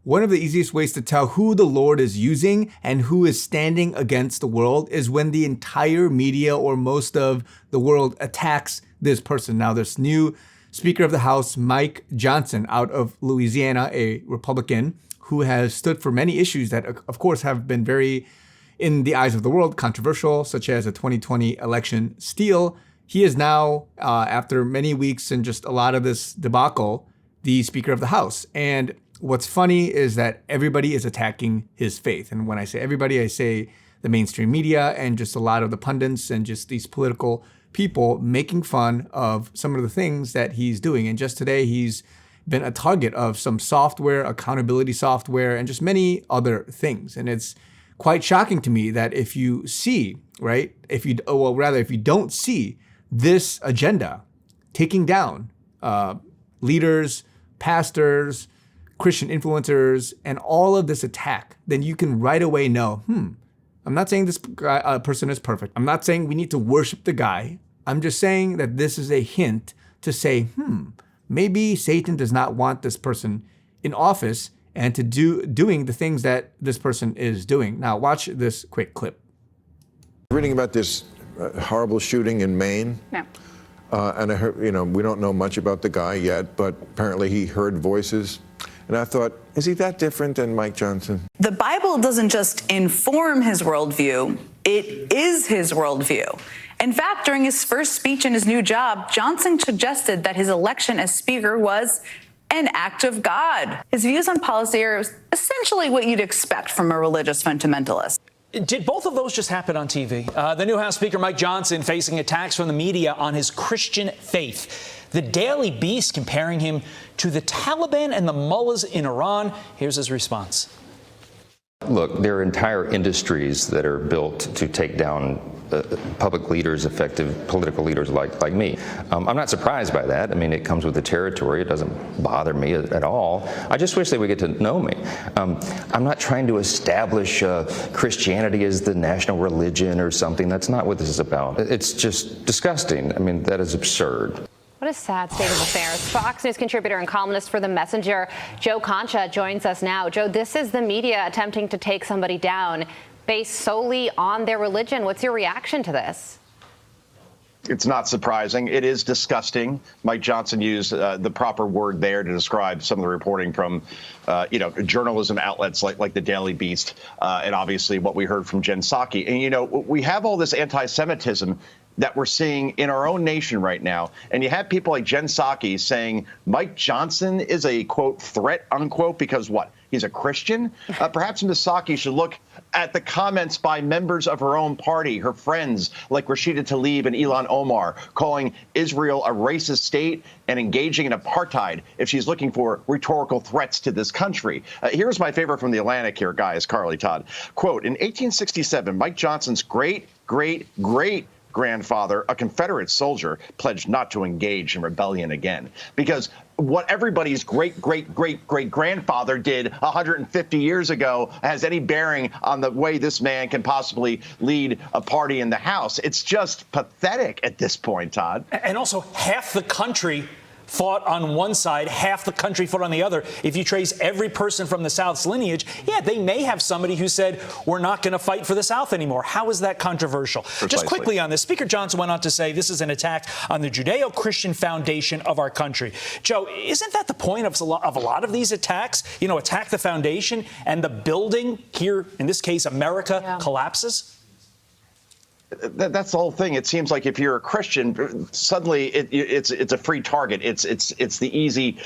one of the easiest ways to tell who the Lord is using and who is standing against the world is when the entire media or most of the world attacks this person. Now, this new Speaker of the House, Mike Johnson, out of Louisiana, a Republican who has stood for many issues that, of course, have been very, in the eyes of the world, controversial, such as the 2020 election steal. He is now, after many weeks and just a lot of this debacle, the Speaker of the House. And what's funny is that everybody is attacking his faith. And when I say everybody, I say the mainstream media and just a lot of the pundits and just these political people making fun of some of the things that he's doing. And just today, he's been a target of some software, accountability software, and just many other things. And it's quite shocking to me that if you see, right, if you don't see this agenda taking down leaders, pastors, Christian influencers, and all of this attack, then you can right away know, I'm not saying this person is perfect. I'm not saying we need to worship the guy. I'm just saying that this is a hint to say, maybe Satan does not want this person in office and to doing the things that this person is doing. Now, watch this quick clip. Reading about this horrible shooting in Maine. No. And I heard, we don't know much about the guy yet, but apparently he heard voices. And I thought, is he that different than Mike Johnson? The Bible doesn't just inform his worldview, it is his worldview. In fact, during his first speech in his new job, Johnson suggested that his election as Speaker was an act of God. His views on policy are essentially what you'd expect from a religious fundamentalist. Did both of those just happen on TV? The new House Speaker Mike Johnson facing attacks from the media on his Christian faith. The Daily Beast comparing him to the Taliban and the mullahs in Iran. Here's his response. Look, there are entire industries that are built to take down public leaders, effective political leaders like me. I'm not surprised by that. I mean, it comes with the territory. It doesn't bother me at all. I just wish they would get to know me. I'm not trying to establish Christianity as the national religion or something. That's not what this is about. It's just disgusting. I mean, that is absurd. What a sad state of affairs. Fox News contributor and columnist for The Messenger, Joe Concha, joins us now. Joe, this is the media attempting to take somebody down based solely on their religion. What's your reaction to this? It's not surprising. It is disgusting. Mike Johnson used the proper word there to describe some of the reporting from, journalism outlets like the Daily Beast, and obviously what we heard from Jen Psaki. And, we have all this anti-Semitism that we're seeing in our own nation right now. And you have people like Jen Psaki saying Mike Johnson is a, quote, threat, unquote, because what? He's a Christian? Perhaps Ms. Psaki should look at the comments by members of her own party, her friends like Rashida Tlaib and Ilhan Omar, calling Israel a racist state and engaging in apartheid if she's looking for rhetorical threats to this country. Here's my favorite from The Atlantic here, guys, Carly Todd. Quote, in 1867, Mike Johnson's great grandfather, a Confederate soldier, pledged not to engage in rebellion again. Because what everybody's great-grandfather did 150 years ago has any bearing on the way this man can possibly lead a party in the House. It's just pathetic at this point, Todd. And also, half the country fought on one side, half the country fought on the other. If you trace every person from the South's lineage, yeah, they may have somebody who said, we're not going to fight for the South anymore. How is that controversial? Precisely. Just quickly on this, Speaker Johnson went on to say this is an attack on the Judeo-Christian foundation of our country. Joe, isn't that the point of a lot of these attacks? Attack the foundation and the building here, in this case, America, collapses? That's the whole thing. It seems like if you're a Christian, suddenly it's a free target. It's the easy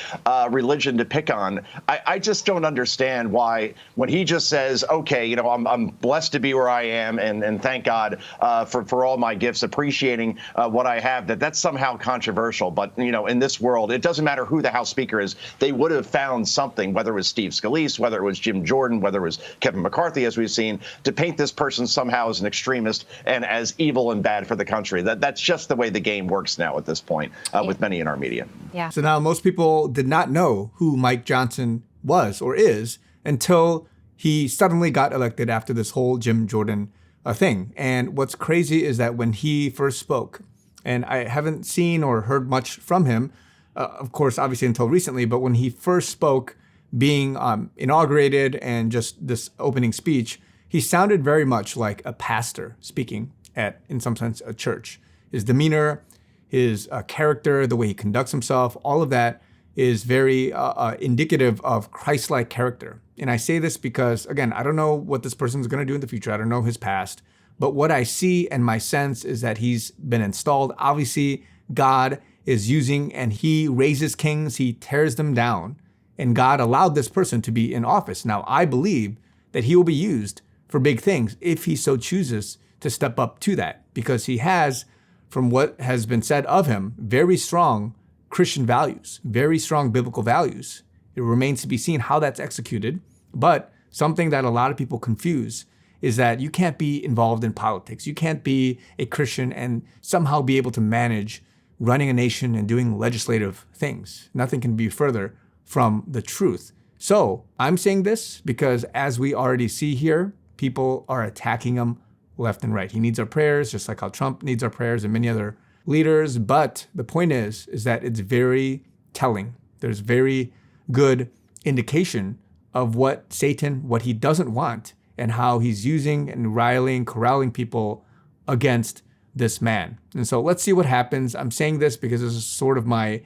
religion to pick on. I just don't understand why when he just says, okay, I'm blessed to be where I am and thank God for all my gifts, appreciating what I have, that's somehow controversial. But, in this world, it doesn't matter who the House Speaker is. They would have found something, whether it was Steve Scalise, whether it was Jim Jordan, whether it was Kevin McCarthy, as we've seen, to paint this person somehow as an extremist and as evil and bad for the country. That's just the way the game works now at this point with many in our media. Yeah. So now most people did not know who Mike Johnson was or is until he suddenly got elected after this whole Jim Jordan thing. And what's crazy is that when he first spoke, and I haven't seen or heard much from him, of course, obviously until recently, but when he first spoke being inaugurated and just this opening speech, he sounded very much like a pastor speaking at, in some sense, a church. His demeanor, his character, the way he conducts himself, all of that is very indicative of Christ-like character. And I say this because, again, I don't know what this person is going to do in the future. I don't know his past. But what I see and my sense is that he's been installed. Obviously, God is using, and he raises kings, he tears them down. And God allowed this person to be in office. Now, I believe that he will be used for big things if he so chooses to step up to that, because he has, from what has been said of him, very strong Christian values, very strong biblical values. It remains to be seen how that's executed. But something that a lot of people confuse is that you can't be involved in politics. You can't be a Christian and somehow be able to manage running a nation and doing legislative things. Nothing can be further from the truth. So I'm saying this because, as we already see here, people are attacking him left and right. He needs our prayers, just like how Trump needs our prayers and many other leaders. But the point is that it's very telling. There's very good indication of what Satan, what he doesn't want, and how he's using and riling, corralling people against this man. And so let's see what happens. I'm saying this because this is sort of my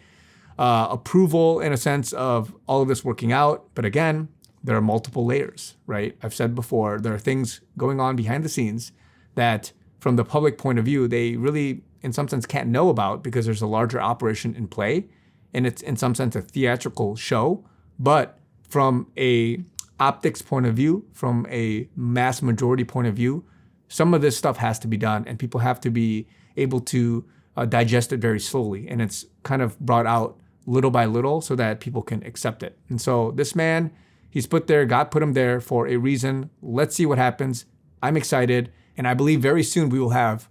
approval, in a sense, of all of this working out. But again, there are multiple layers, right? I've said before, there are things going on behind the scenes that, from the public point of view, they really, in some sense, can't know about because there's a larger operation in play. And it's, in some sense, a theatrical show. But from a optics point of view, from a mass majority point of view, some of this stuff has to be done, and people have to be able to digest it very slowly. And it's kind of brought out little by little so that people can accept it. And so this man, he's put there, God put him there for a reason. Let's see what happens. I'm excited. And I believe very soon we will have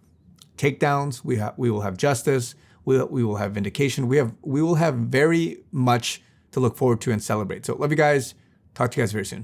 takedowns. We will have justice. We will have vindication. We will have very much to look forward to and celebrate. So love you guys. Talk to you guys very soon.